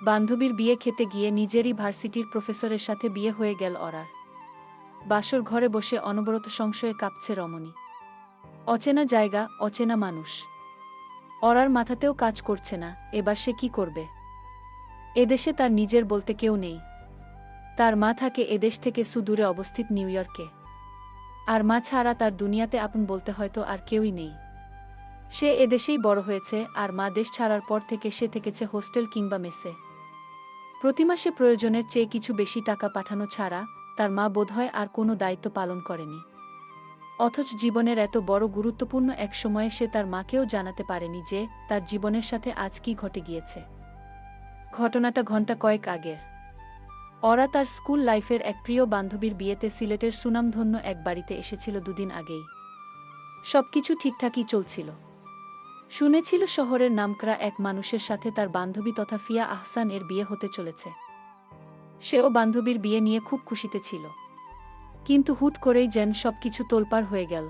বান্ধবীর বিয়ে খেতে গিয়ে নিজেরই ভার্সিটির প্রফেসরের সাথে বিয়ে হয়ে গেল অরার। বাসর ঘরে বসে অনবরত সংশয়ে কাঁপছে রমণী। অচেনা জায়গা, অচেনা মানুষ। অরার মাথাতেও কাজ করছে না, এবার সে কি করবে? এদেশে তার নিজের বলতে কেউ নেই। তার মা থাকে এদেশ থেকে সুদূরে অবস্থিত নিউ ইয়র্কে। আর মা ছাড়া তার দুনিয়াতে আপন বলতে হয়তো আর কেউই নেই। সে এদেশেই বড় হয়েছে, আর মা দেশ ছাড়ার পর থেকে সে থেকেছে হোস্টেল কিংবা মেসে। প্রতি মাসে প্রয়োজনের চেয়ে কিছু বেশি টাকা পাঠানো ছাড়া তার মা বোধহয় আর কোনো দায়িত্ব পালন করেনি। অথচ জীবনের এত বড় গুরুত্বপূর্ণ এক সময়ে সে তার মাকেও জানাতে পারেনি যে তার জীবনের সাথে আজ কি ঘটে গিয়েছে। ঘটনাটা ঘণ্টা কয়েক আগের। অরা তার স্কুল লাইফের এক প্রিয় বান্ধবীর বিয়েতে সিলেটের সুনামধন্য এক বাড়িতে এসেছিল দুদিন আগেই। সবকিছু ঠিকঠাকই চলছিল। শুনেছিল শহরের নামকরা এক মানুষের সাথে তার বান্ধবী তথা ফিয়া আহসান এর বিয়ে হতে চলেছে। সেও বান্ধবীর বিয়ে নিয়ে খুব খুশিতে ছিল। কিন্তু হুট করেই যেন সবকিছু তোলপাড় হয়ে গেল।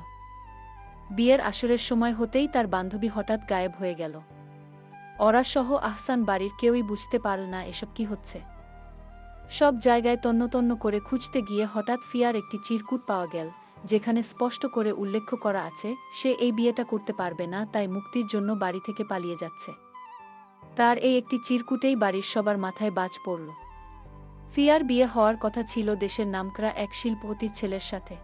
বিয়ের আসরের সময় হতেই তার বান্ধবী হঠাৎ গায়েব হয়ে গেল। অরা সহ আহসান বাড়ির কেউই বুঝতে পারল না এসব কি হচ্ছে। সব জায়গায় তন্ন করে খুঁজতে গিয়ে হঠাৎ ফিয়ার একটি চিরকুট পাওয়া গেল, যেখানে স্পষ্ট করে উল্লেখ করা আছে সে এই বিয়েটা করতে পারবে না, তাই মুক্তির জন্য বাড়ি থেকে পালিয়ে যাচ্ছে। তার এই একটি চিরকুটেই বাড়ির সবার মাথায় বাজ পড়ল। ফিয়ার বিয়ে হওয়ার কথা ছিল দেশের নামকরা এক শিল্পপতির ছেলের সাথে।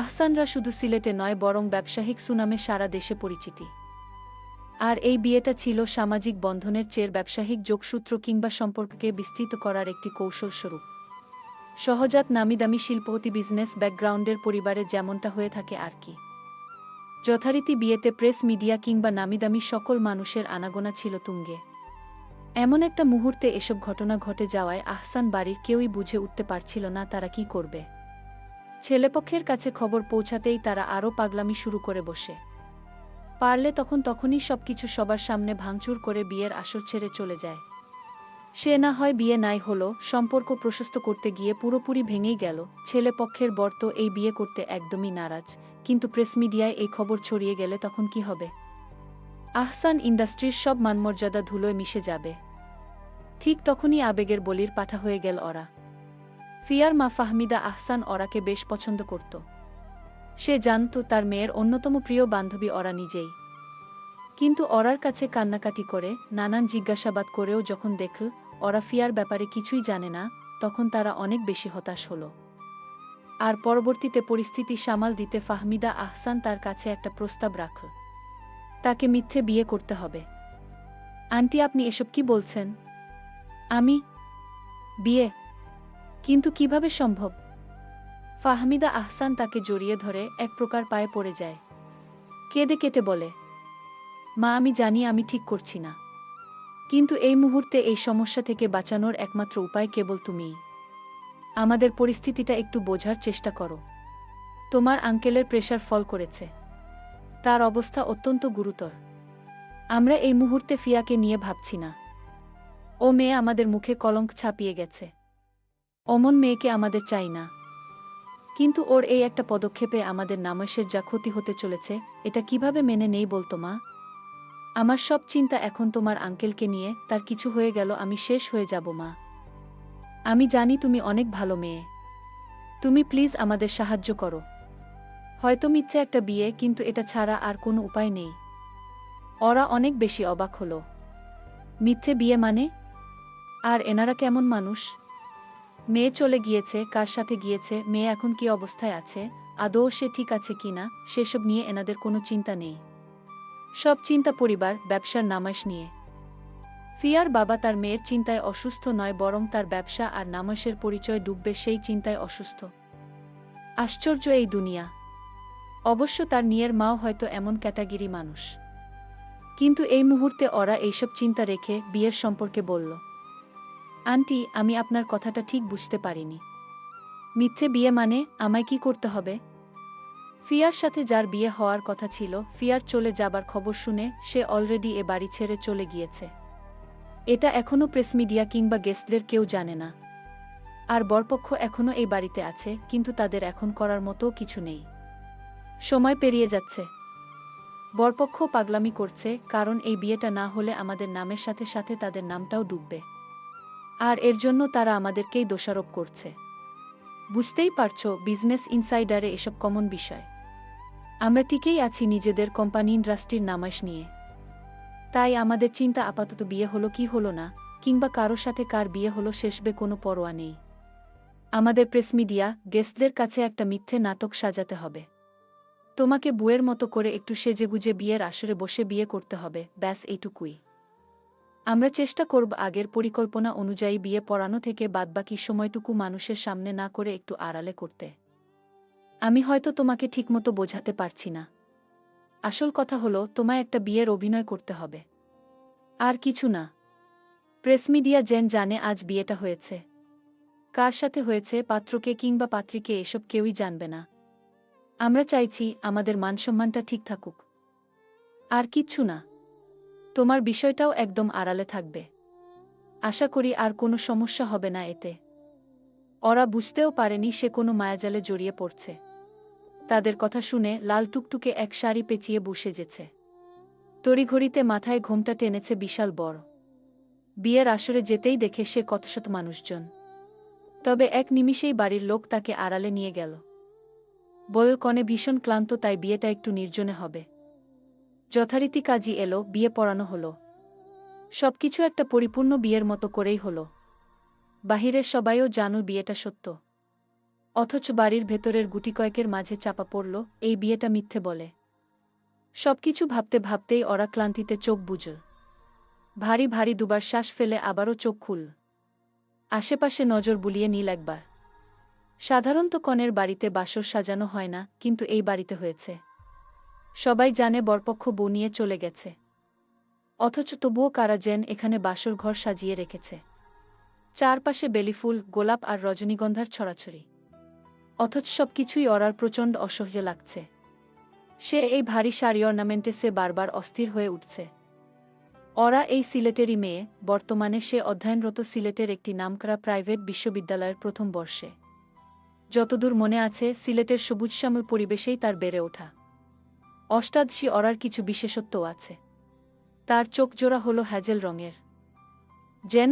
আহসানরা শুধু সিলেটে নয় বরং ব্যবসায়িক সুনামে সারা দেশে পরিচিতি। আর এই বিয়েটা ছিল সামাজিক বন্ধনের চেয়ে ব্যবসায়িক যোগসূত্র কিংবা সম্পর্ককে বিস্তৃত করার একটি কৌশলস্বরূপ। সহজাত নামিদামি শিল্পপতি বিজনেস ব্যাকগ্রাউন্ডের পরিবারে যেমনটা হয়ে থাকে আর কি। যথারীতি বিয়েতে প্রেস মিডিয়া কিংবা নামিদামি সকল মানুষের আনাগোনা ছিল তুঙ্গে। এমন একটা মুহূর্তে এসব ঘটনা ঘটে যাওয়ায় আহসান বাড়ির কেউই বুঝে উঠতে পারছিল না তারা কি করবে। ছেলেপক্ষের কাছে খবর পৌঁছাতেই তারা আরও পাগলামি শুরু করে বসে। পারলে তখনই সবকিছু সবার সামনে ভাঙচুর করে বিয়ের আসর ছেড়ে চলে যায়। সে না হয় বিয়ে নাই হলো, সম্পর্ক প্রশস্ত করতে গিয়ে পুরোপুরি ভেঙেই গেল। ছেলেপক্ষের বর তো এই বিয়ে করতে একদমই নারাজ, কিন্তু প্রেস মিডিয়ায় এই খবর ছড়িয়ে গেলে তখন কি হবে? আহসান ইন্ডাস্ট্রির সব মানমর্যাদা ধুলোয় মিশে যাবে। ঠিক তখনই আবেগের বলির পাঠা হয়ে গেল অরা। ফিয়ার মা ফাহমিদা আহসান অরাকে বেশ পছন্দ করত। সে জানত তার মেয়ের অন্যতম প্রিয় বান্ধবী অরা নিজেই। কিন্তু অরার কাছে কান্নাকাটি করে নানান জিজ্ঞাসাবাদ করেও যখন দেখল অরা ফিয়ার ব্যাপারে কিছুই জানে না, তখন তারা অনেক বেশি হতাশ হল। আর পরবর্তীতে পরিস্থিতি সামাল দিতে ফাহমিদা আহসান তার কাছে একটা প্রস্তাব রাখল। তাকে মিথ্যে বিয়ে করতে হবে। আন্টি, আপনি এসব কি বলছেন? আমি বিয়ে? কিন্তু কিভাবে সম্ভব? ফাহমিদা আহসান তাকে জড়িয়ে ধরে এক প্রকার পায়ে পড়ে যায়। কেঁদে কেটে বলে, মা, আমি জানি আমি ঠিক করছি না, কিন্তু এই মুহূর্তে এই সমস্যা থেকে বাঁচানোর একমাত্র উপায় কেবল তুমিই। আমাদের পরিস্থিতিটা একটু বোঝার চেষ্টা করো। তোমার আঙ্কেলের প্রেশার ফল করেছে। তার অবস্থা অত্যন্ত গুরুতর। আমরা এই মুহূর্তে ফিয়াকে নিয়ে ভাবছি না। ও মেয়ে আমাদের মুখে কলঙ্ক ছাপিয়ে গেছে। অমন মেয়েকে আমাদের চাই না। কিন্তু ওর এই একটা পদক্ষেপে আমাদের নাময়সের যা ক্ষতি হতে চলেছে, এটা কিভাবে মেনে নেই বলতো মা? আমার সব চিন্তা এখন তোমার আঙ্কেলকে নিয়ে। তার কিছু হয়ে গেল আমি শেষ হয়ে যাব মা। আমি জানি তুমি অনেক ভালো মেয়ে। তুমি প্লিজ আমাদের সাহায্য করো। হয়তো মিথ্যে একটা বিয়ে, কিন্তু এটা ছাড়া আর কোনো উপায় নেই। ওরা অনেক বেশি অবাক হলো। মিথ্যে বিয়ে মানে? আর এনারা কেমন মানুষ? মেয়ে চলে গিয়েছে, কার সাথে গিয়েছে, মেয়ে এখন কি অবস্থায় আছে, আদৌ সে ঠিক আছে কিনা, সেসব নিয়ে এনাদের কোনো চিন্তা নেই। সব চিন্তা পরিবার, ব্যবসার নামাইশ নিয়ে। ফিয়ার বাবা তার মেয়ের চিন্তায় অসুস্থ নয়, বরং তার ব্যবসা আর নামাইশের পরিচয় ডুববে সেই চিন্তায় অসুস্থ। আশ্চর্য এই দুনিয়া। অবশ্য তার নিয়ের মাও হয়তো এমন ক্যাটাগরি মানুষ। কিন্তু এই মুহূর্তে ওরা এইসব চিন্তা রেখে বিয়ের সম্পর্কে বলল। আন্টি, আমি আপনার কথাটা ঠিক বুঝতে পারিনি। মিথ্যে বিয়ে মানে আমায় কি করতে হবে? ফিয়ার সাথে যার বিয়ে হওয়ার কথা ছিল, ফিয়ার চলে যাবার খবর শুনে সে অলরেডি এ বাড়ি ছেড়ে চলে গিয়েছে। এটা এখনও প্রেস মিডিয়া কিংবা গেস্টদের কেউ জানে না। আর বরপক্ষ এখনও এই বাড়িতে আছে, কিন্তু তাদের এখন করার মতো কিছু নেই। সময় পেরিয়ে যাচ্ছে। বরপক্ষ পাগলামি করছে, কারণ এই বিয়েটা না হলে আমাদের নামের সাথে সাথে তাদের নামটাও ডুববে। আর এর জন্য তারা আমাদেরকেই দোষারোপ করছে। বুঝতেই পারছো, বিজনেস ইনসাইডারে এসব কমন বিষয়। আমরা টিকেই আছি নিজেদের কোম্পানি ইন্ডাস্ট্রির নামাইশ নিয়ে। তাই আমাদের চিন্তা আপাতত বিয়ে হলো কি হলো না, কিংবা কারো সাথে কার বিয়ে হলো শেষবে কোনো পরোয়া নেই। আমাদের প্রেস মিডিয়া গেস্টদের কাছে একটা মিথ্যে নাটক সাজাতে হবে। তোমাকে বুয়ের মতো করে একটু সেজেগুজে বিয়ের আসরে বসে বিয়ে করতে হবে, ব্যাস এইটুকুই। আমরা চেষ্টা করব আগের পরিকল্পনা অনুযায়ী বিয়ে পড়ানো থেকে বাদবাকি সময়টুকু মানুষের সামনে না করে একটু আড়ালে করতে। আমি হয়তো তোমাকে ঠিকমতো বোঝাতে পারছি না। আসল কথা হলো, তোমায় একটা বিয়ের অভিনয় করতে হবে, আর কিছু না। প্রেস মিডিয়া জানে আজ বিয়েটা হয়েছে। কার সাথে হয়েছে, পাত্রকে কিংবা পাত্রীকে, এসব কেউই জানবে না। আমরা চাইছি আমাদের মানসম্মানটা ঠিক থাকুক, আর কিচ্ছু না। তোমার বিষয়টাও একদম আড়ালে থাকবে। আশা করি আর কোনো সমস্যা হবে না এতে। ওরা বুঝতেও পারেনি সে কোনো মায়াজালে জড়িয়ে পড়ছে। তাদের কথা শুনে লাল টুকটুকে এক শাড়ি পেঁচিয়ে বসে যেছে। তড়িঘড়িতে মাথায় ঘোমটা টেনেছে বিশাল বড়। বিয়ের আসরে যেতেই দেখে সে কতশত মানুষজন। তবে এক নিমিষেই বাড়ির লোক তাকে আড়ালে নিয়ে গেল। বউয়ের কনে ভীষণ ক্লান্ত, তাই বিয়েটা একটু নির্জনে হবে। যথারীতি কাজই এলো, বিয়ে পড়ানো হলো। সবকিছু একটা পরিপূর্ণ বিয়ের মতো করেই হলো। বাহিরের সবাইও জানো বিয়েটা সত্য, অথচ বাড়ির ভেতরের গুটি কয়েকের মাঝে চাপা পড়ল এই বিয়েটা মিথ্যে বলে। সবকিছু ভাবতে ভাবতেই ওরা ক্লান্তিতে চোখ বুজল। ভারী ভারী দুবার শ্বাস ফেলে আবারও চোখ খুলল। আশেপাশে নজর বুলিয়ে নিল একবার। সাধারণত কনের বাড়িতে বাসর সাজানো হয় না, কিন্তু এই বাড়িতে হয়েছে। সবাই জানে বরপক্ষ বউ নিয়ে চলে গেছে, অথচ তবুও কারা এখানে বাসর ঘর সাজিয়ে রেখেছে। চারপাশে বেলিফুল, গোলাপ আর রজনীগন্ধার ছড়াছড়ি। অথচ সবকিছুই ওরার প্রচণ্ড অসহ্য লাগছে। সে এই ভারী শাড়ি অর্নামেন্টে সে বারবার অস্থির হয়ে উঠছে। ওরা এই সিলেটেরই মেয়ে, বর্তমানে সে অধ্যয়নরত সিলেটের একটি নামকরা প্রাইভেট বিশ্ববিদ্যালয়ের প্রথম বর্ষে। যতদূর মনে আছে, সিলেটের সবুজ শ্যামল পরিবেশেই তার বেড়ে ওঠা। অষ্টাদশী ওরার কিছু বিশেষত্বও আছে। তার চোখ জোড়া হলো হ্যাজেল রঙের।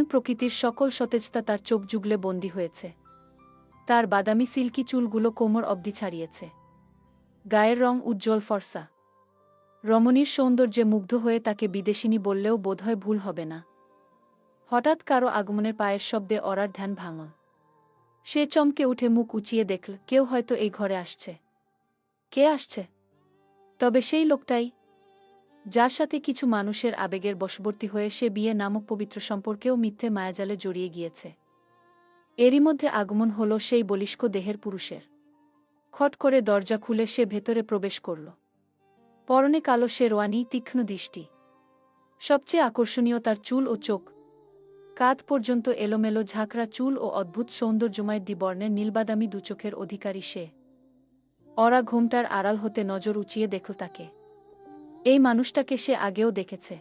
প্রকৃতির সকল সতেজতা তার চোখ জুগলে বন্দী হয়েছে। তার বাদামি সিল্কি চুলগুলো কোমর অবধি ছাড়িয়েছে। গায়ের রং উজ্জ্বল ফর্সা। রমণীর সৌন্দর্যে মুগ্ধ হয়ে তাকে বিদেশিনী বললেও বোধহয় ভুল হবে না। হঠাৎ কারো আগমনের পায়ের শব্দে ওরার ধ্যান ভাঙল। সে চমকে উঠে মুখ উঁচিয়ে দেখল কেউ হয়তো এই ঘরে আসছে। কে আসছে? তবে সেই লোকটাই, যার সাথে কিছু মানুষের আবেগের বশবর্তী হয়ে সে বিয়ে নামক পবিত্র সম্পর্কেও মিথ্যে মায়াজালে জড়িয়ে গিয়েছে। এরই মধ্যে আগমন হলো সেই বলিষ্ঠ দেহের পুরুষের। খট করে দরজা খুলে সে ভেতরে প্রবেশ করল। পরনে কালো শেরওয়ানি, তীক্ষ্ণ দৃষ্টি। সবচেয়ে আকর্ষণীয় তার চুল ও চোখ। কাঁধ পর্যন্ত এলোমেলো ঝাঁকড়া চুল ও অদ্ভুত সৌন্দর্যময় দ্বিবর্ণের নীলবাদামি দুচোখের অধিকারী সে। ওরা ঘোমটার আড়াল হতে নজর উঁচিয়ে দেখল তাকে। এই মানুষটাকে সে আগেও দেখেছে।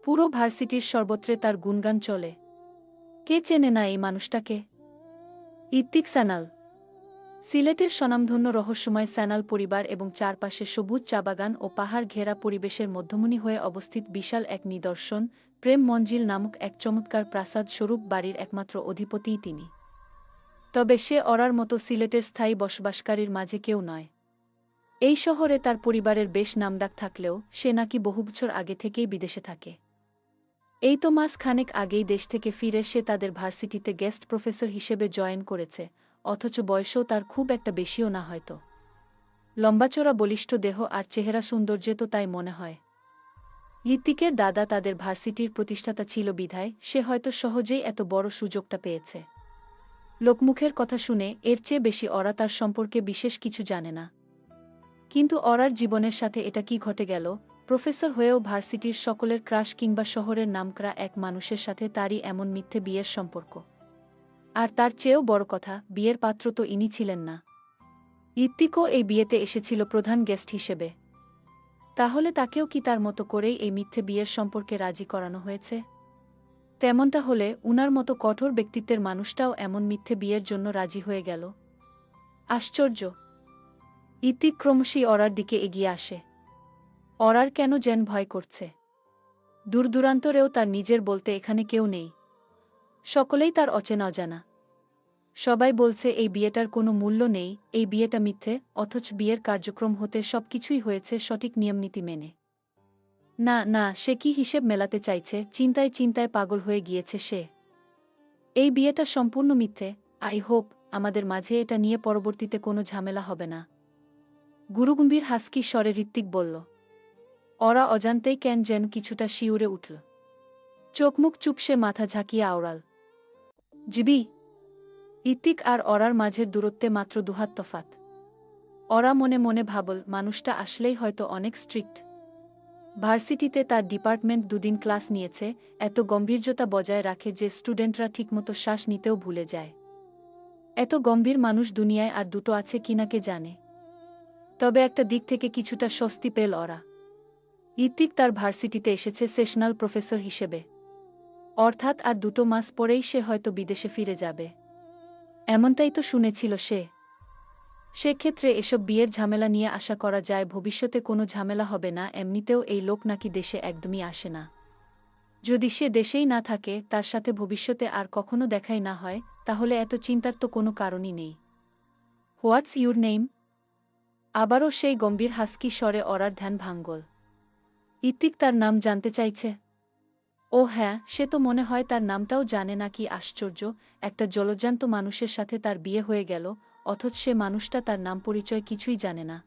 পুরো ভার্সিটির সর্বত্রে তার গুণগান চলে। কে চেনে না এই মানুষটাকে? ইত্তিক সানাল। সিলেটের স্বনামধন্য রহস্যময় সানাল পরিবার এবং চারপাশে সবুজ চাবাগান ও পাহাড় ঘেরা পরিবেশের মধ্যমণি হয়ে অবস্থিত বিশাল এক নিদর্শন, প্রেম মঞ্জিল নামক এক চমৎকার প্রাসাদ স্বরূপ বাড়ির একমাত্র অধিপতিই তিনি। তবে সে ওরার মতো সিলেটের স্থায়ী বসবাসকারীর মাঝে কেউ নয়। এই শহরে তার পরিবারের বেশ নামডাক থাকলেও সে নাকি বহু বছর আগে থেকেই বিদেশে থাকে। এই তো মাস খানেক আগেই দেশ থেকে ফিরে সে তাদের ভার্সিটিতে গেস্ট প্রফেসর হিসেবে জয়েন করেছে, অথচ বয়সও তার খুব একটা বেশিও না হয়তো। লম্বাচড়া বলিষ্ঠ দেহ আর চেহারা সৌন্দর্যে তো তাই মনে হয়। ঋত্বিকের দাদা তাদের ভার্সিটির প্রতিষ্ঠাতা ছিল বিধায় সে হয়তো সহজেই এত বড় সুযোগটা পেয়েছে। লোকমুখের কথা শুনে এর চেয়ে বেশি ওরা তার সম্পর্কে বিশেষ কিছু জানে না। কিন্তু ওরার জীবনের সাথে এটা কি ঘটে গেল, প্রফেসর হয়েও ভার্সিটির সকলের ক্রাশ কিংবা শহরের নামকরা এক মানুষের সাথে তারই এমন মিথ্যে বিয়ের সম্পর্ক। আর তার চেয়েও বড় কথা, বিয়ের পাত্র তো ইনি ছিলেন না। ঋত্বিকও এই বিয়েতে এসেছিল প্রধান গেস্ট হিসেবে। তাহলে তাকেও কি তার মতো করেই এই মিথ্যে বিয়ের সম্পর্কে রাজি করানো হয়েছে? তেমনটা হলে উনার মতো কঠোর ব্যক্তিত্বের মানুষটাও এমন মিথ্যে বিয়ের জন্য রাজি হয়ে গেল। আশ্চর্য! ঋত্বিক ক্রমশই ওরার দিকে এগিয়ে আসে। ওরার কেন ভয় করছে। দূরদূরান্তরেও তার নিজের বলতে এখানে কেউ নেই। সকলেই তার অচেনা অজানা। সবাই বলছে এই বিয়েটার কোনো মূল্য নেই, এই বিয়েটা মিথ্যে, অথচ বিয়ের কার্যক্রম হতে সবকিছুই হয়েছে সঠিক নিয়মনীতি মেনে। না না, সে কি হিসেব মেলাতে চাইছে, চিন্তায় চিন্তায় পাগল হয়ে গিয়েছে সে। এই বিয়েটা সম্পূর্ণ মিথ্যে। আই হোপ আমাদের মাঝে এটা নিয়ে পরবর্তীতে কোনো ঝামেলা হবে না। গুরুগম্ভীর হাস্কি স্বরে ঋত্বিক বলল। ওরা অজান্তেই কেন যেন কিছুটা শিউরে উঠল। চোখমুখ চুপসে মাথা ঝাঁকিয়ে আওড়াল। জিবি। ঋত্বিক আর ওরার মাঝের দূরত্বে মাত্র দুহাত তফাত। ওরা মনে মনে ভাবল মানুষটা আসলেই হয়তো অনেক স্ট্রিক্ট। ভার্সিটিতে তার ডিপার্টমেন্ট দুদিন ক্লাস নিয়েছে, এত গম্ভীর্যতা বজায় রাখে যে স্টুডেন্টরা ঠিকমতো শ্বাস নিতেও ভুলে যায়। এত গম্ভীর মানুষ দুনিয়ায় আর দুটো আছে কিনা কে জানে। তবে একটা দিক থেকে কিছুটা স্বস্তি পেল ওরা। ঋত্বিক তার ভার্সিটিতে এসেছে সেশনাল প্রফেসর হিসেবে। অর্থাৎ আর 2 মাস পরেই সে হয়তো বিদেশে ফিরে যাবে। এমনটাই তো শুনেছিল সে। সেক্ষেত্রে এসব বিয়ের ঝামেলা নিয়ে আশা করা যায় ভবিষ্যতে কোনো ঝামেলা হবে না। এমনিতেও এই লোক নাকি দেশে একদমই আসে না। যদি সে দেশেই না থাকে, তার সাথে ভবিষ্যতে আর কখনো দেখাই না হয়, তাহলে এত চিন্তার তো কোনো কারণই নেই। What's your name? আবারও সেই গম্ভীর হাস্কি স্বরে ওরার ধ্যান ভাঙ্গল। ঋত্বিক তার নাম জানতে চাইছে। ও হ্যাঁ, সে তো মনে হয় তার নামটাও জানে না। কি আশ্চর্য, একটা জলজ্যান্ত মানুষের সাথে তার বিয়ে হয়ে গেল, অথচ সে মানুষটা তার নাম পরিচয় কিছুই জানে না।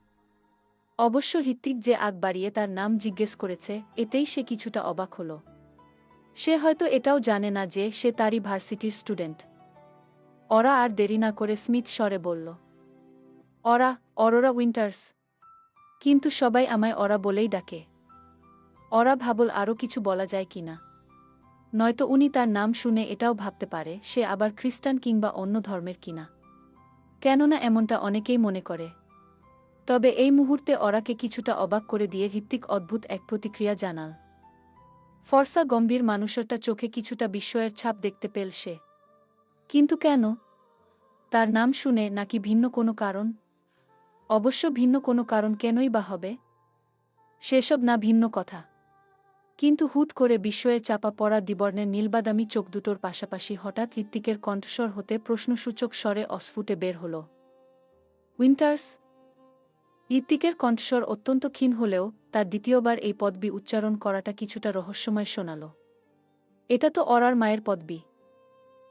অবশ্য ঋত্বিক যে আগ বাড়িয়ে তার নাম জিজ্ঞেস করেছে, এতেই সে কিছুটা অবাক হল। সে হয়তো এটাও জানে না যে সে তারই ভার্সিটির স্টুডেন্ট। ওরা আর দেরি না করে স্মিথ স্বরে বলল। অরোরা উইন্টার্স। কিন্তু সবাই আমায় ওরা বলেই ডাকে। ওরা ভাবল আরও কিছু বলা যায় কিনা। নয়তো উনি তার নাম শুনে এটাও ভাবতে পারে সে আবার খ্রিস্টান কিংবা অন্য ধর্মের কিনা। কেননা এমনটা অনেকেই মনে করে। তবে এই মুহূর্তে ওরাকে কিছুটা অবাক করে দিয়ে ঋত্বিক অদ্ভুত এক প্রতিক্রিয়া জানাল। ফর্সা গম্ভীর মানুষটা চোখে কিছুটা বিস্ময়ের ছাপ দেখতে পেল সে। কিন্তু কেন? তার নাম শুনে নাকি ভিন্ন কোনো কারণ? অবশ্য ভিন্ন কোনো কারণ কেনই বা হবে? সেসব না ভিন্ন কথা। কিন্তু হুট করে বিস্ময়ে চাপা পড়া দ্বিবর্ণের নীলবাদামি চোখ দুটোর পাশাপাশি হঠাৎ ঋত্বিকের কণ্ঠস্বর হতে প্রশ্নসূচক স্বরে অস্ফুটে বের হল। উইন্টার্স। ঋত্বিকের কণ্ঠস্বর অত্যন্ত ক্ষীণ হলেও তার দ্বিতীয়বার এই পদবি উচ্চারণ করাটা কিছুটা রহস্যময় শোনাল। এটা তো ওরার মায়ের পদবি।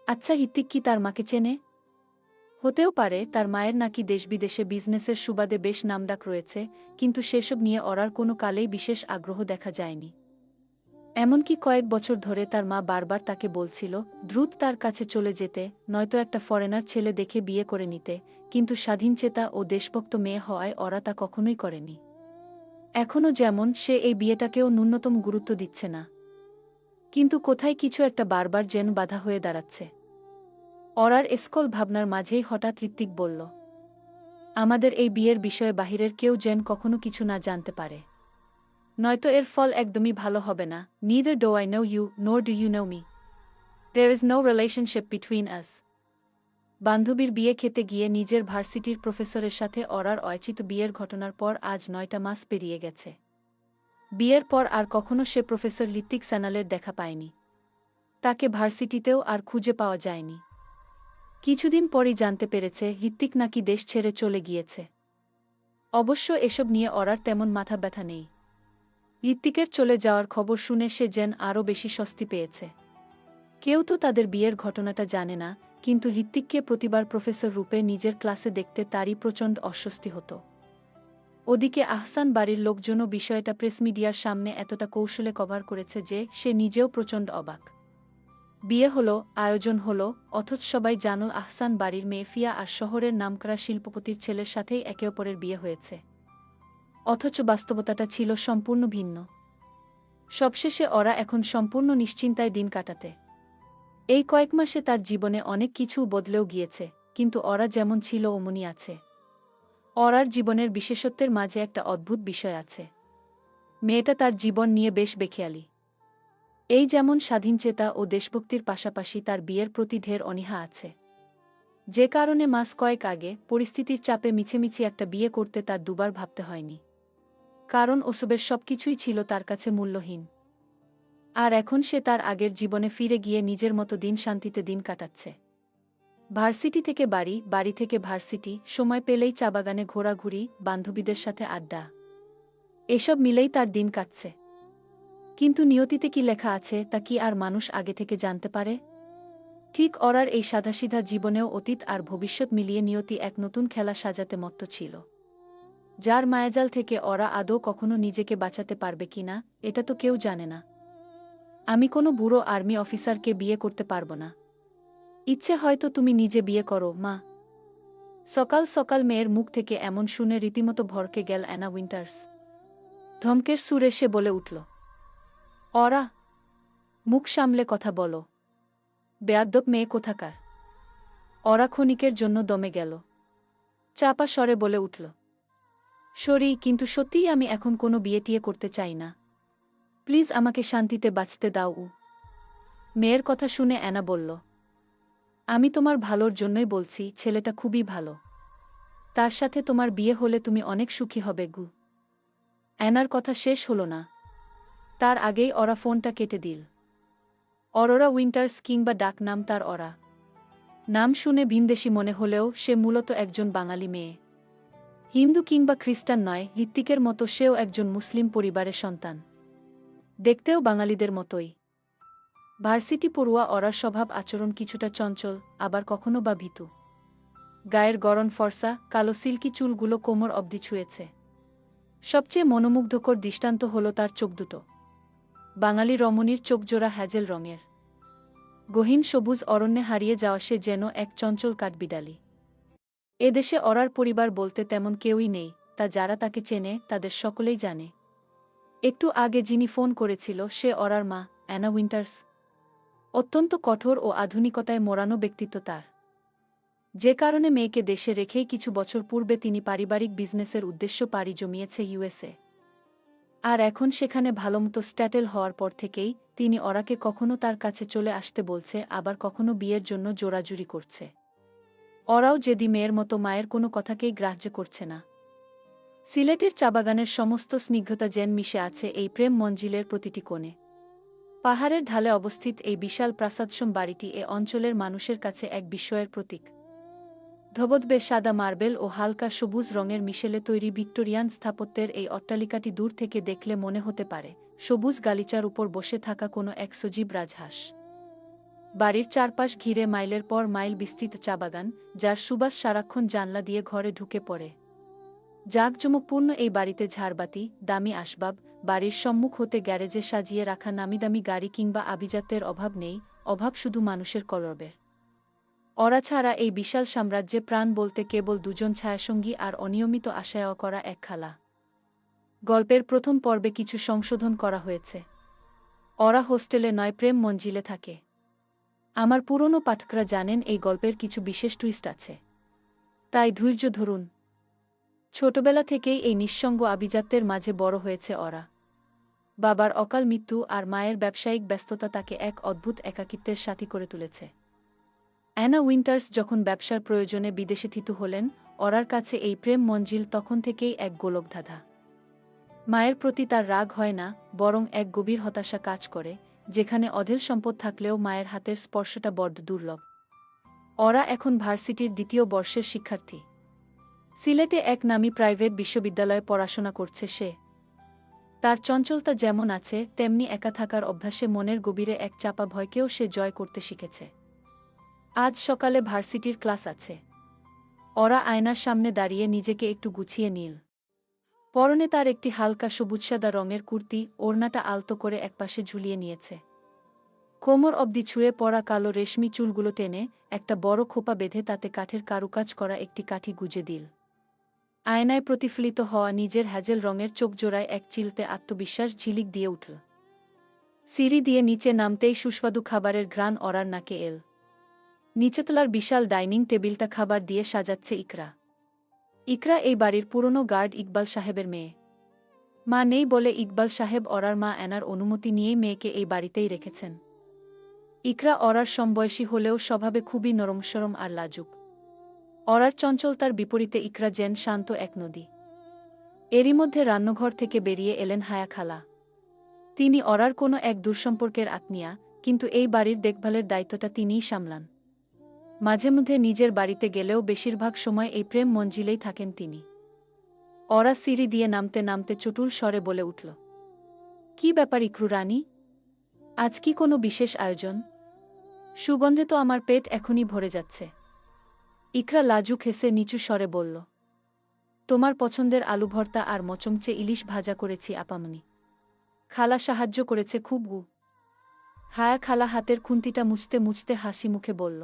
আচ্ছা, ঋত্বিক কি তার মাকে চেনে? হতেও পারে, তার মায়ের নাকি দেশবিদেশে বিজনেসের সুবাদে বেশ নামডাক রয়েছে, কিন্তু সেসব নিয়ে ওরার কোনো কালেই বিশেষ আগ্রহ দেখা যায়নি। এমনকি কয়েক বছর ধরে তার মা বারবার তাকে বলছিল দ্রুত তার কাছে চলে যেতে, নয়তো একটা ফরেনার ছেলে দেখে বিয়ে করে নিতে, কিন্তু স্বাধীনচেতা ও দেশভক্ত মেয়ে হওয়ায় ওরা তা কখনোই করেনি। এখনও যেমন সে এই বিয়েটাকেও ন্যূনতম গুরুত্ব দিচ্ছে না। কিন্তু কোথায় কিছু একটা বারবার যেন বাধা হয়ে দাঁড়াচ্ছে। ওরার এসকল ভাবনার মাঝেই হঠাৎ ঋত্বিক বলল, আমাদের এই বিয়ের বিষয়ে বাহিরের কেউ যেন কখনো কিছু না জানতে পারে। নয়তো এর ফল একদমই ভালো হবে না। Neither do I know you, nor do you know me. There is no relationship between us. বান্ধবীর বিয়ে খেতে গিয়ে নিজের ভার্সিটির প্রফেসরের সাথে ওরার অয়াচিত বিয়ের ঘটনার পর আজ 9টা মাস পেরিয়ে গেছে। বিয়ের পর আর কখনো সে প্রফেসর ঋত্বিক সানালের দেখা পায়নি। তাকে ভার্সিটিতেও আর খুঁজে পাওয়া যায়নি। কিছুদিন পরই জানতে পেরেছে ঋত্বিক নাকি দেশ ছেড়ে চলে গিয়েছে। অবশ্য এসব নিয়ে ওরার তেমন মাথা ব্যথা নেই। ঋত্বিকের চলে যাওয়ার খবর শুনে সে যেন আরও বেশি স্বস্তি পেয়েছে। কেউ তো তাদের বিয়ের ঘটনাটা জানে না, কিন্তু ঋত্বিককে প্রতিবার প্রফেসর রূপে নিজের ক্লাসে দেখতে তারই প্রচণ্ড অস্বস্তি হতো। ওদিকে আহসান বাড়ির লোকজনও বিষয়টা প্রেস মিডিয়ার সামনে এতটা কৌশলে কভার করেছে যে সে নিজেও প্রচণ্ড অবাক। বিয়ে হলো, আয়োজন হলো, অথচ সবাই জানল আহসান বাড়ির মেয়ে ফিয়া আর শহরের নামকরা শিল্পপতির ছেলের সাথেই একে অপরের বিয়ে হয়েছে। অথচ বাস্তবতাটা ছিল সম্পূর্ণ ভিন্ন। সবশেষে ওরা এখন সম্পূর্ণ নিশ্চিন্তায় দিন কাটাতে। এই কয়েক মাসে তার জীবনে অনেক কিছু বদলেও গিয়েছে, কিন্তু ওরা যেমন ছিল অমনি আছে। ওরার জীবনের বিশেষত্বের মাঝে একটা অদ্ভুত বিষয় আছে। মেয়েটা তার জীবন নিয়ে বেশ বেখেয়ালি। এই যেমন স্বাধীনচেতা ও দেশভক্তির পাশাপাশি তার বিয়ের প্রতি ঢের অনীহা আছে। যে কারণে মাস কয়েক আগে পরিস্থিতির চাপে মিছেমিছি একটা বিয়ে করতে তার দুবার ভাবতে হয়নি। কারণ ওসবের সবকিছুই ছিল তার কাছে মূল্যহীন। আর এখন সে তার আগের জীবনে ফিরে গিয়ে নিজের মতো দিন শান্তিতে দিন কাটাচ্ছে। ভার্সিটি থেকে বাড়ি, বাড়ি থেকে ভার্সিটি, সময় পেলেই চা বাগানে ঘোরাঘুরি, বান্ধবীদের সাথে আড্ডা। এসব মিলেই তার দিন কাটছে। কিন্তু নিয়তিতে কি লেখা আছে তা কি আর মানুষ আগে থেকে জানতে পারে? ঠিক অরার এই সাদাসিধা জীবনেও অতীত আর ভবিষ্যৎ মিলিয়ে নিয়তি এক নতুন খেলা সাজাতে মত্ত ছিল, যার মায়াজাল থেকে অরা আদৌ কখনো নিজেকে বাঁচাতে পারবে কিনা এটা তো কেউ জানে না। আমি কোনো বুড়ো আর্মি অফিসারকে বিয়ে করতে পারবো না। ইচ্ছে হয়তো তুমি নিজে বিয়ে করো, মা। সকাল সকাল মেয়ের মুখ থেকে এমন শুনে রীতিমতো ভরকে গেল অ্যানা উইন্টার্স। ধমকের সুরে সে বলে উঠল, অরা, মুখ সামলে কথা বলো। বেয়াদ্দপ মেয়ে কোথাকার। অরা ক্ষণিকের জন্য দমে গেল। চাপা স্বরে বলে উঠল, সরি, কিন্তু সত্যিই আমি এখন কোনো বিয়ে টিয়ে করতে চাই না। প্লিজ আমাকে শান্তিতে বাঁচতে দাও। মেয়ের কথা শুনে অ্যানা বলল, আমি তোমার ভালোর জন্যই বলছি, ছেলেটা খুবই ভালো। তার সাথে তোমার বিয়ে হলে তুমি অনেক সুখী হবে গু। অ্যানার কথা শেষ হলো না, তার আগেই অরা ফোনটা কেটে দিল। অরোরা উইন্টার্স, কিংবা ডাক নাম তার অরা। নাম শুনে ভিনদেশী মনে হলেও সে মূলত একজন বাঙালি মেয়ে। হিন্দু কিংবা খ্রিস্টান নয়, হৃত্বিকের মতো সেও একজন মুসলিম পরিবারের সন্তান। দেখতেও বাঙালিদের মতোই। ভার্সিটি পড়ুয়া অরার স্বভাব আচরণ কিছুটা চঞ্চল, আবার কখনো বা ভীতু। গায়ের গরম ফর্সা, কালো সিল্কি চুলগুলো কোমর অবধি ছুঁয়েছে। সবচেয়ে মনোমুগ্ধকর দৃষ্টান্ত হল তার চোখ দুটো। বাঙালি রমণীর চোখজোড়া হ্যাজেল রঙের। গহীন সবুজ অরণ্যে হারিয়ে যাওয়া সে যেন এক চঞ্চল কাঠবিড়ালি। এদেশে অরার পরিবার বলতে তেমন কেউই নেই, তা যারা তাকে চেনে তাদের সকলেই জানে। একটু আগে যিনি ফোন করেছিল সে অরার মা, অ্যানা উইন্টার্স। অত্যন্ত কঠোর ও আধুনিকতায় মোড়ানো ব্যক্তিত্ব তার। যে কারণে মেয়েকে দেশে রেখেই কিছু বছর পূর্বে তিনি পারিবারিক বিজনেসের উদ্দেশ্য পাড়ি জমিয়েছে ইউএসএ। আর এখন সেখানে ভালোমতো স্ট্যাটেল হওয়ার পর থেকেই তিনি অরাকে কখনো তার কাছে চলে আসতে বলছে, আবার কখনো বিয়ের জন্য জোরাজুরি করছে। অরাও জেদি মেয়ের মতো মায়ের কোনো কথাকেই গ্রাহ্য করছে না। সিলেটের চাবাগানের সমস্ত স্নিগ্ধতা যেন মিশে আছে এই প্রেম মঞ্জিলের প্রতিটি কোণে। পাহাড়ের ঢালে অবস্থিত এই বিশাল প্রাসাদসম বাড়িটি এ অঞ্চলের মানুষের কাছে এক বিস্ময়ের প্রতীক। ধবধবে সাদা মার্বেল ও হালকা সবুজ রঙের মিশেলে তৈরি ভিক্টোরিয়ান স্থাপত্যের এই অট্টালিকাটি দূর থেকে দেখলে মনে হতে পারে সবুজ গালিচার উপর বসে থাকা কোনো এক সজীব রাজহাঁস। বাড়ির চারপাশ ঘিরে মাইলের পর মাইল বিস্তৃত চাবাগান, যার সুবাস সারাক্ষণ জানলা দিয়ে ঘরে ঢুকে পড়ে। জাঁকজমকপূর্ণ এই বাড়িতে ঝাড়বাতি, দামি আসবাব, বাড়ির সম্মুখ হতে গ্যারেজে সাজিয়ে রাখা নামিদামি গাড়ি কিংবা আভিজাত্যের অভাব নেই, অভাব শুধু মানুষের কলরবের। অরা ছাড়া এই বিশাল সাম্রাজ্যে প্রাণ বলতে কেবল দুজন ছায়াসঙ্গী আর অনিয়মিত আশায় করা এক খালা। গল্পের প্রথম পর্বে কিছু সংশোধন করা হয়েছে। অরা হোস্টেলে নয়, প্রেম মঞ্জিলে থাকে। আমার পুরনো পাঠকরা জানেন এই গল্পের কিছু বিশেষ টুইস্ট আছে, তাই ধৈর্য ধরুন। ছোটবেলা থেকেই এই নিঃসঙ্গ আভিজাত্যের মাঝে বড় হয়েছে অরা। বাবার অকাল মৃত্যু আর মায়ের ব্যবসায়িক ব্যস্ততা তাকে এক অদ্ভুত একাকিত্বের সাথী করে তুলেছে। অ্যানা উইন্টার্স যখন ব্যবসার প্রয়োজনে বিদেশে থিতু হলেন, অরার কাছে এই প্রেম মঞ্জিল তখন থেকেই এক গোলকধাঁধা। মায়ের প্রতি তার রাগ হয় না, বরং এক গভীর হতাশা কাজ করে, যেখানে অঢেল সম্পদ থাকলেও মায়ের হাতের স্পর্শটা বড্ড দুর্লভ। অরা এখন ভার্সিটির দ্বিতীয় বর্ষের শিক্ষার্থী। সিলেটে এক নামী প্রাইভেট বিশ্ববিদ্যালয়ে পড়াশোনা করছে সে। তার চঞ্চলতা যেমন আছে, তেমনি একা থাকার অভ্যাসে মনের গভীরে এক চাপা ভয়কেও সে জয় করতে শিখেছে। আজ সকালে ভার্সিটির ক্লাস আছে। অরা আয়নার সামনে দাঁড়িয়ে নিজেকে একটু গুছিয়ে নিল। পরনে তার একটি হালকা সবুজসাদা রঙের কুর্তি, ওড়নাটা আলতো করে একপাশে ঝুলিয়ে নিয়েছে। কোমর অবধি ছুঁয়ে পড়া কালো রেশমি চুলগুলো টেনে একটা বড় খোপা বেঁধে তাতে কাঠের কারুকাজ করা একটি কাঠি গুজে দিল। আয়নায় প্রতিফলিত হওয়া নিজের হ্যাজেল রঙের চোখজোড়ায় এক চিলতে আত্মবিশ্বাস ঝিলিক দিয়ে উঠল। সিঁড়ি দিয়ে নিচে নামতেই সুস্বাদু খাবারের ঘ্রাণ অরার নাকে এল। নিচতলার বিশাল ডাইনিং টেবিলটা খাবার দিয়ে সাজাচ্ছে ইকরা। ইকরা এই বাড়ির পুরনো গার্ড ইকবাল সাহেবের মেয়ে। মা নেই বলে ইকবাল সাহেব অরার মা অ্যানার অনুমতি নিয়েই মেয়েকে এই বাড়িতেই রেখেছেন। ইকরা অরার সমবয়সী হলেও স্বভাবে খুবই নরমসরম আর লাজুক। অরার চঞ্চলতার বিপরীতে ইকরা যেন শান্ত এক নদী। এরই মধ্যে রান্নাঘর থেকে বেরিয়ে এলেন হায়া খালা। তিনি অরার কোনো এক দূরসম্পর্কের আত্মীয়া, কিন্তু এই বাড়ির দেখভালের দায়িত্বটা তিনিই সামলান। মাঝে মধ্যে নিজের বাড়িতে গেলেও বেশিরভাগ সময় এই প্রেম মঞ্জিলেই থাকেন তিনি। অরা সিঁড়ি দিয়ে নামতে নামতে চটুল স্বরে বলে উঠল, কি ব্যাপার ইকরু রানী? আজ কি কোনো বিশেষ আয়োজন? সুগন্ধে তো আমার পেট এখনই ভরে যাচ্ছে। ইকরা লাজুক হেসে নিচু স্বরে বলল, তোমার পছন্দের আলু ভর্তা আর মচমচে ইলিশ ভাজা করেছি আপামনি। খালা সাহায্য করেছে খুব গু। হায়া খালা হাতের খুন্তিটা মুছতে মুছতে হাসি মুখে বলল,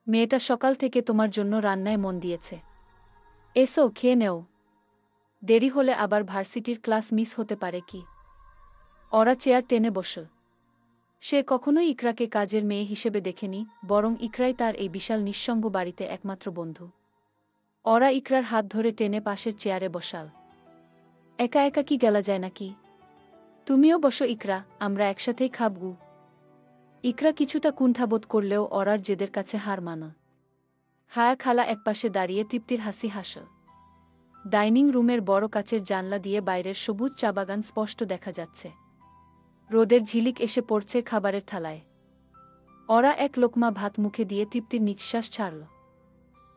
মেয়েটা সকাল থেকে তোমার জন্য রান্নায় মন দিয়েছে। এসো খেয়ে নেও, দেরি হলে আবার ভার্সিটির ক্লাস মিস হতে পারে কি। অরা চেয়ার টেনে বসল। সে কখনোই ইকরাকে কাজের মেয়ে হিসেবে দেখেনি, বরং ইকরাই তার এই বিশাল নিঃসঙ্গ বাড়িতে একমাত্র বন্ধু। অরা ইকরার হাত ধরে টেনে পাশের চেয়ারে বসাল। একা একা কি গেলা যায় নাকি? তুমিও বসো ইকরা, আমরা একসাথেই খাবগু। ইকরা কিছুটা কুণ্ঠাবোধ করলেও অরার জেদের কাছে হার মানা। হায়া খালা একপাশে দাঁড়িয়ে তৃপ্তির হাসি হাসল। ডাইনিং রুমের বড় কাচের জানলা দিয়ে বাইরের সবুজ চা বাগান স্পষ্ট দেখা যাচ্ছে। রোদের ঝিলিক এসে পড়ছে খাবারের থালায়। অরা এক লোকমা ভাত মুখে দিয়ে তৃপ্তির নিঃশ্বাস ছাড়ল।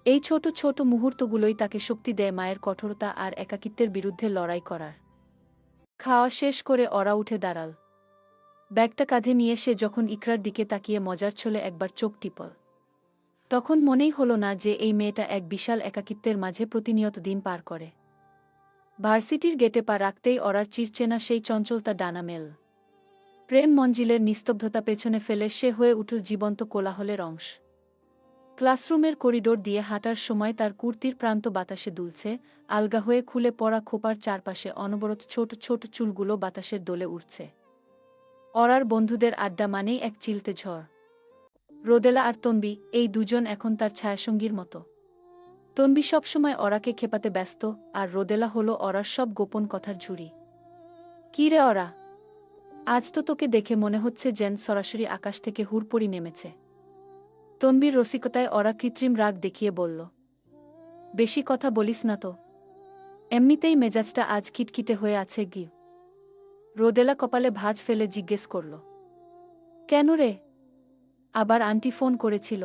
এই ছোট ছোট মুহূর্তগুলোই তাকে শক্তি দেয় মায়ের কঠোরতা আর একাকিত্বের বিরুদ্ধে লড়াই করার। খাওয়া শেষ করে অরা উঠে দাঁড়াল। ব্যাগটা কাঁধে নিয়ে সে যখন ইকরার দিকে তাকিয়ে মজার ছলে একবার চোখ টিপল, তখন মনেই হল না যে এই মেয়েটা এক বিশাল একাকিত্বের মাঝে প্রতিনিয়ত দিন পার করে। ভার্সিটির গেটে পা রাখতেই অরার চিরচেনা সেই চঞ্চলতা ডানা মেল। প্রেম মঞ্জিলের নিস্তব্ধতা পেছনে ফেলে সে হয়ে উঠল জীবন্ত কোলাহলের অংশ। ক্লাসরুমের করিডোর দিয়ে হাঁটার সময় তার কুর্তির প্রান্ত বাতাসে দুলছে, আলগা হয়ে খুলে পড়া খোপার চারপাশে অনবরত ছোট ছোট চুলগুলো বাতাসের দোলে উঠছে। অরার বন্ধুদের আড্ডা মানেই এক চিলতে ঝড়। রোদেলা আর তনবি, এই দুজন এখন তার ছায়াসঙ্গীর মতো। তনবি সবসময় অরাকে খেপাতে ব্যস্ত, আর রোদেলা হলো অরার সব গোপন কথার ঝুড়ি। কি রে অরা, আজ তো তোকে দেখে মনে হচ্ছে যেন সরাসরি আকাশ থেকে হুড়পড়ি নেমেছে। তনবির রসিকতায় অরা কৃত্রিম রাগ দেখিয়ে বলল, বেশি কথা বলিস না তো, এমনিতেই মেজাজটা আজ কিটকিটে হয়ে আছে গি। রোদেলা কপালে ভাঁজ ফেলে জিজ্ঞেস করল, কেন রে? আবার আন্টি ফোন করেছিল?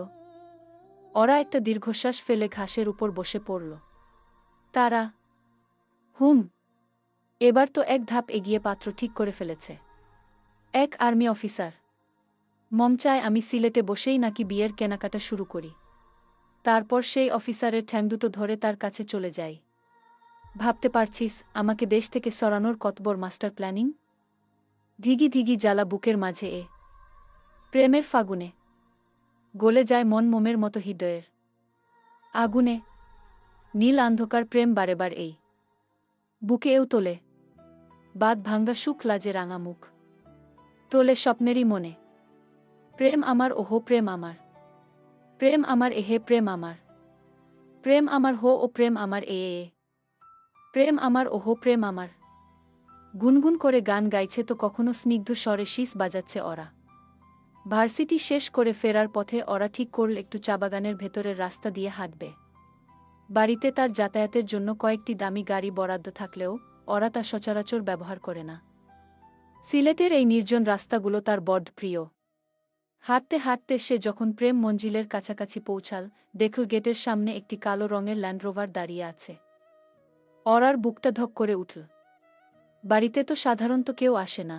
অরা একটা দীর্ঘশ্বাস ফেলে ঘাসের উপর বসে পড়ল। তারা? হুম, এবার তো এক ধাপ এগিয়ে পাত্র ঠিক করে ফেলেছে। এক আর্মি অফিসার। মম চায় আমি সিলেটে বসেই নাকি বিয়ের কেনাকাটা শুরু করি, তারপর সেই অফিসারের ঠ্যাং দুটো ধরে তার কাছে চলে যাই। ভাবতে পারছিস আমাকে দেশ থেকে সরানোর কত বড় মাস্টার প্ল্যানিং? ধিগি ধিগি জ্বালা বুকের মাঝে প্রেমের ফাগুনে গলে যায় মন মোমের মতো হৃদয়ের আগুনে। নীল অন্ধকার প্রেম বারেবার এই বুকে তোলে বাদ ভাঙ্গা সুখ লাজে রাঙা মুখ, তোলে স্বপ্নেরই মনে। প্রেম আমার ওহো প্রেম আমার, প্রেম আমার এহে প্রেম আমার, প্রেম আমার হো ও প্রেম আমার প্রেম আমার ওহো প্রেম আমার। গুনগুন করে গান গাইছে তো কখনো স্নিগ্ধ স্বরে শীষ বাজাচ্ছে অরা। ভার্সিটি শেষ করে ফেরার পথে অরা ঠিক করল একটু চা বাগানের ভেতরের রাস্তা দিয়ে হাঁটবে। বাড়িতে তার যাতায়াতের জন্য কয়েকটি দামি গাড়ি বরাদ্দ থাকলেও অরা তা সচরাচর ব্যবহার করে না। সিলেটের এই নির্জন রাস্তাগুলো তার বড্ড প্রিয়। হাঁটতে হাঁটতে সে যখন প্রেম মঞ্জিলের কাছাকাছি পৌঁছাল, দেখল গেটের সামনে একটি কালো রঙের ল্যান্ডরোভার দাঁড়িয়ে আছে। অরার বুকটা ধক করে উঠল। বাড়িতে তো সাধারণত কেউ আসে না।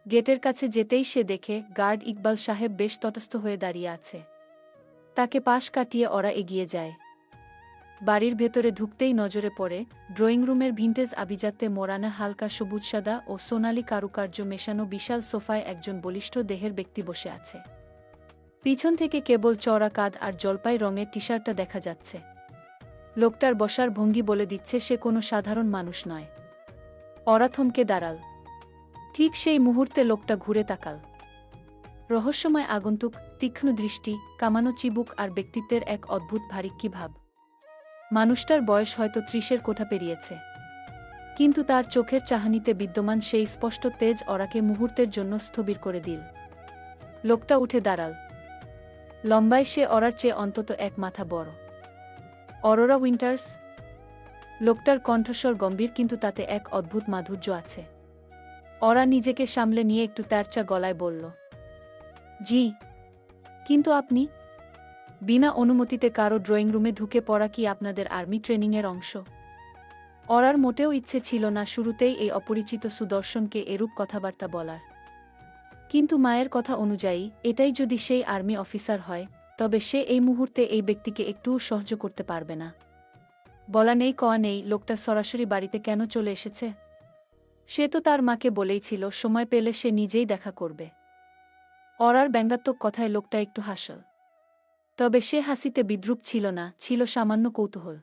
গেটের কাছে যেতেই সে দেখে গার্ড ইকবাল সাহেব বেশ তটস্থ হয়ে দাঁড়িয়ে আছে। তাকে পাশ কাটিয়ে অরা এগিয়ে যায়। বাড়ির ভেতরে ঢুকতেই নজরে পড়ে ড্রয়িং রুমের ভিন্টেজ আভিজাত্যে মোড়ানো হালকা সবুজ সাদা ও সোনালি কারুকার্য মেশানো বিশাল সোফায় একজন বলিষ্ঠ দেহের ব্যক্তি বসে আছে। পিছন থেকে কেবল চওড়া কাঁধ আর জলপাই রঙের টি-শার্টটা দেখা যাচ্ছে। লোকটার বসার ভঙ্গি বলে দিচ্ছে সে কোনো সাধারণ মানুষ নয়। অরা থমকে দাঁড়াল। ঠিক সেই মুহূর্তে লোকটা ঘুরে তাকাল। রহস্যময় আগন্তুক, তীক্ষ্ণ দৃষ্টি, কামানো চিবুক আর ব্যক্তিত্বের এক অদ্ভুত ভারিক্কি ভাব। মানুষটার বয়স হয়তো ৩০-এর কোঠা পেরিয়েছে, কিন্তু তার চোখের চাহনিতে বিদ্যমান সেই স্পষ্ট তেজ অরাকে মুহূর্তের জন্য স্থবির করে দিল। লোকটা উঠে দাঁড়াল। লম্বায় সে অরার চেয়ে অন্তত এক মাথা বড়। অরোরা উইন্টার্স? লোকটার কণ্ঠস্বর গম্ভীর, কিন্তু তাতে এক অদ্ভুত মাধুর্য আছে। ওরা নিজেকে সামলে নিয়ে একটু তেরচা গলায় বলল, জি, কিন্তু আপনি? বিনা অনুমতিতে কারো ড্রয়িং রুমে ঢুকে পড়া কি আপনাদের আর্মি ট্রেনিংয়ের অংশ? ওরার মোটেও ইচ্ছে ছিল না শুরুতেই এই অপরিচিত সুদর্শনকে এরূপ কথাবার্তা বলার। কিন্তু মায়ের কথা অনুযায়ী এটাই যদি সেই আর্মি অফিসার হয়, তবে সে এই মুহূর্তে এই ব্যক্তিকে একটুও সহ্য করতে পারবে না। বলা নেই কওয়া নেই, লোকটা সরাসরি বাড়িতে কেন চলে এসেছে? সে তো তার মাকে বলেইছিল সময় পেলে সে নিজেই দেখা করবে। ওরার ব্যঙ্গাত্মক কথায় লোকটা একটু হাসল। তবে সে হাসিতে বিদ্রূপ ছিল না, ছিল সামান্য কৌতূহল।